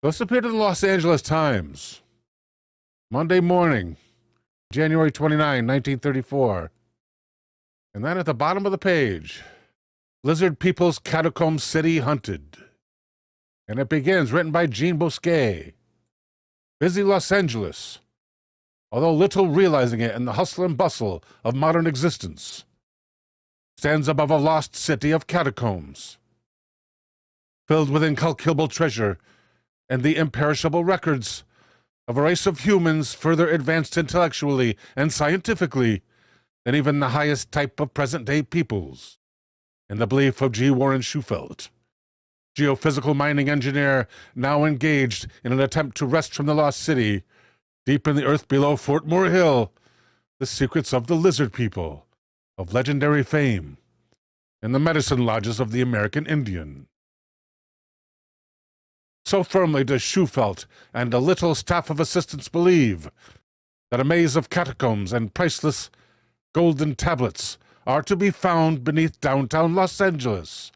This appeared in the Los Angeles Times. Monday morning, January 29, 1934. And then at the bottom of the page, Lizard People's Catacomb City Hunted. And it begins, written by Jean Bosquet. Busy Los Angeles, although little realizing it in the hustle and bustle of modern existence, stands above a lost city of catacombs, filled with incalculable treasure and the imperishable records of a race of humans further advanced intellectually and scientifically than even the highest type of present-day peoples, in the belief of G. Warren Shufelt, geophysical mining engineer now engaged in an attempt to wrest from the lost city, deep in the earth below Fort Moore Hill, the secrets of the lizard people, of legendary fame, in the medicine lodges of the American Indian. So firmly does Shufelt and a little staff of assistants believe that a maze of catacombs and priceless golden tablets are to be found beneath downtown Los Angeles,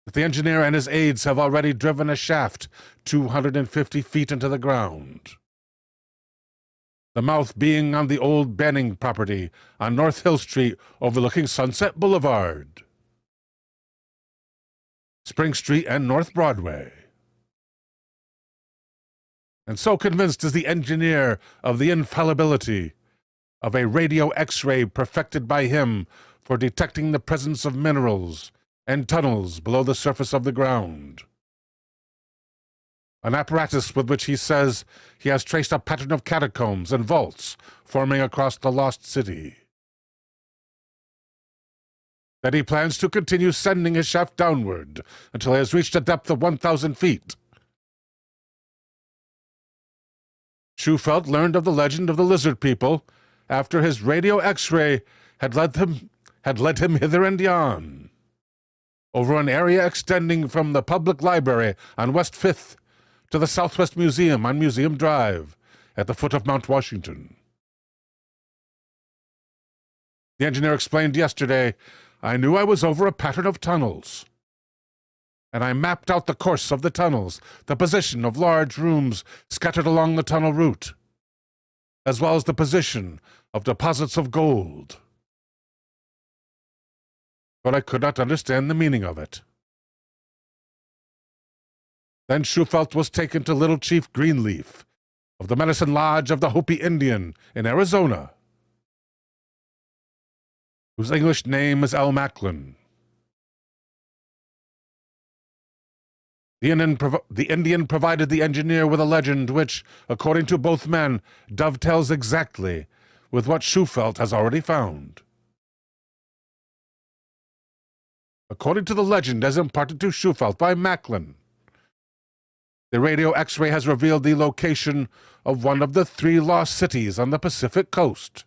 that the engineer and his aides have already driven a shaft 250 feet into the ground. The mouth being on the old Banning property on North Hill Street overlooking Sunset Boulevard, Spring Street, and North Broadway. And so convinced is the engineer of the infallibility of a radio X-ray perfected by him for detecting the presence of minerals and tunnels below the surface of the ground. An apparatus with which he says he has traced a pattern of catacombs and vaults forming across the lost city. That he plans to continue sending his shaft downward until he has reached a depth of 1,000 feet. Shufelt learned of the legend of the lizard people after his radio X-ray had led him hither and yon, over an area extending from the public library on West 5th to the Southwest Museum on Museum Drive at the foot of Mount Washington. The engineer explained yesterday, "I knew I was over a pattern of tunnels, and I mapped out the course of the tunnels, the position of large rooms scattered along the tunnel route, as well as the position of deposits of gold. But I could not understand the meaning of it." Then Shufelt was taken to Little Chief Greenleaf of the Medicine Lodge of the Hopi Indian in Arizona, whose English name is L. Macklin. The Indian provided the engineer with a legend which, according to both men, dovetails exactly with what Shufelt has already found. According to the legend as imparted to Shufelt by Macklin, the radio X-ray has revealed the location of one of the 3 lost cities on the Pacific coast,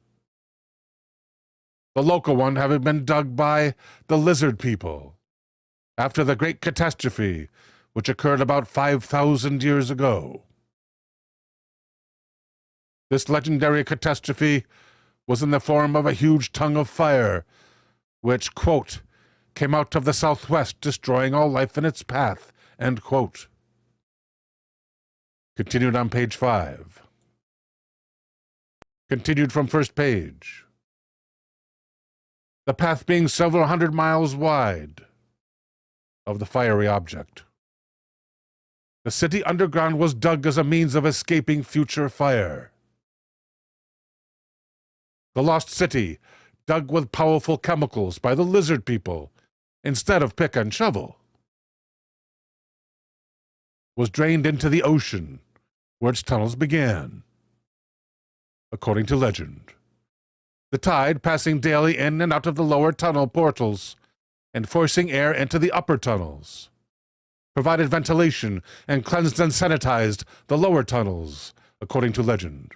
the local one having been dug by the lizard people after the great catastrophe which occurred about 5,000 years ago. This legendary catastrophe was in the form of a huge tongue of fire, which, quote, came out of the southwest, destroying all life in its path, end quote. Continued on page 5. Continued from first page. The path being several hundred miles wide of the fiery object. The city underground was dug as a means of escaping future fire. The lost city, dug with powerful chemicals by the lizard people instead of pick and shovel, was drained into the ocean where its tunnels began, according to legend. The tide passing daily in and out of the lower tunnel portals and forcing air into the upper tunnels provided ventilation and cleansed and sanitized the lower tunnels, according to legend.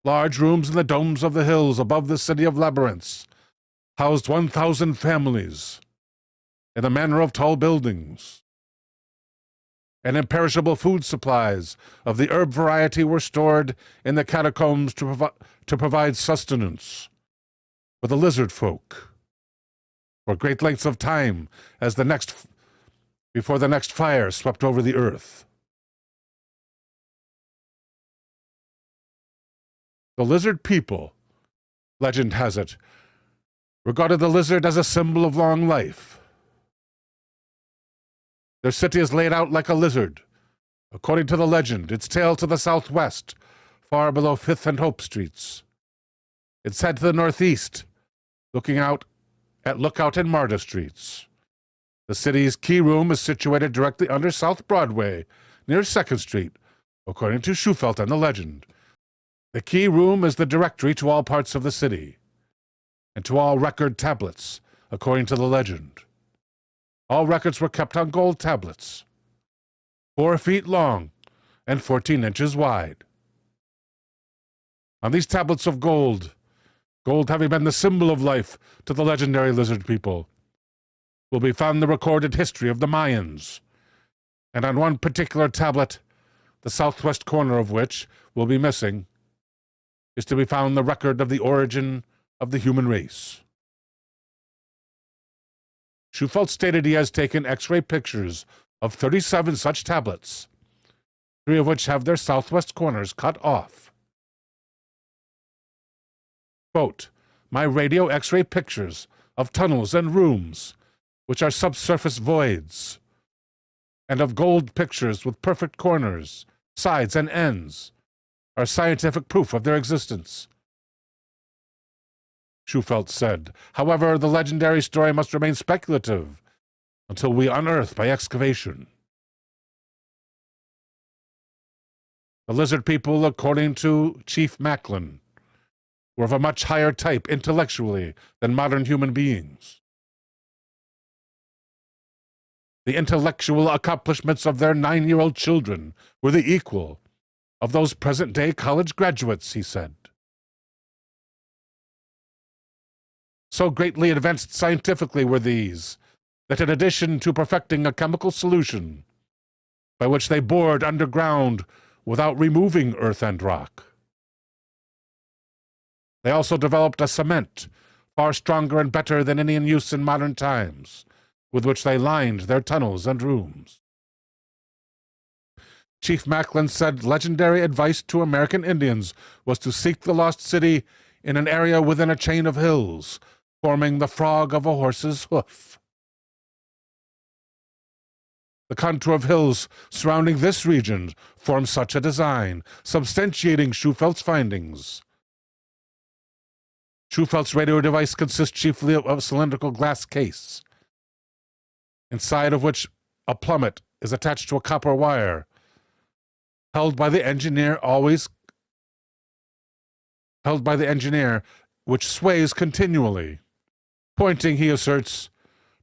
Large rooms in the domes of the hills above the city of labyrinths housed 1,000 families in the manner of tall buildings, and imperishable food supplies of the herb variety were stored in the catacombs to provide sustenance for the lizard folk for great lengths of time as the next before the next fire swept over the earth. The lizard people, legend has it, regarded the lizard as a symbol of long life. Their city is laid out like a lizard. According to the legend, its tail to the southwest, far below 5th and Hope Streets. Its head to the northeast, looking out at Lookout and Marta Streets. The city's key room is situated directly under South Broadway, near 2nd Street, according to Shufelt and the legend. The key room is the directory to all parts of the city, and to all record tablets, according to the legend. All records were kept on gold tablets, 4 feet long and 14 inches wide. On these tablets of gold, gold having been the symbol of life to the legendary lizard people, will be found the recorded history of the Mayans, and on one particular tablet, the southwest corner of which will be missing, is to be found the record of the origin of the human race. Shufelt stated he has taken X-ray pictures of 37 such tablets, 3 of which have their southwest corners cut off. Quote, "My radio X-ray pictures of tunnels and rooms, which are subsurface voids, and of gold pictures with perfect corners, sides, and ends, are scientific proof of their existence," Shufelt said. However, the legendary story must remain speculative until we unearth by excavation. The lizard people, according to Chief Macklin, were of a much higher type intellectually than modern human beings. The intellectual accomplishments of their 9-year-old children were the equal of those present-day college graduates, he said. So greatly advanced scientifically were these, that in addition to perfecting a chemical solution, by which they bored underground without removing earth and rock, they also developed a cement far stronger and better than any in use in modern times, with which they lined their tunnels and rooms. Chief Macklin said legendary advice to American Indians was to seek the lost city in an area within a chain of hills, forming the frog of a horse's hoof. The contour of hills surrounding this region forms such a design, substantiating Schufelt's findings. Schufelt's radio device consists chiefly of a cylindrical glass case, inside of which a plummet is attached to a copper wire, held by the engineer, which sways continually, pointing, he asserts,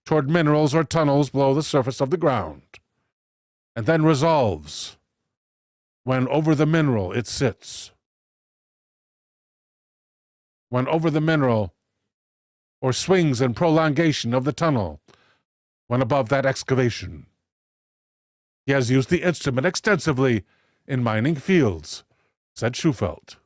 toward minerals or tunnels below the surface of the ground, and then resolves when over the mineral it sits. When over the mineral, or swings in prolongation of the tunnel, when above that excavation. He has used the instrument extensively in mining fields, said Shufelt.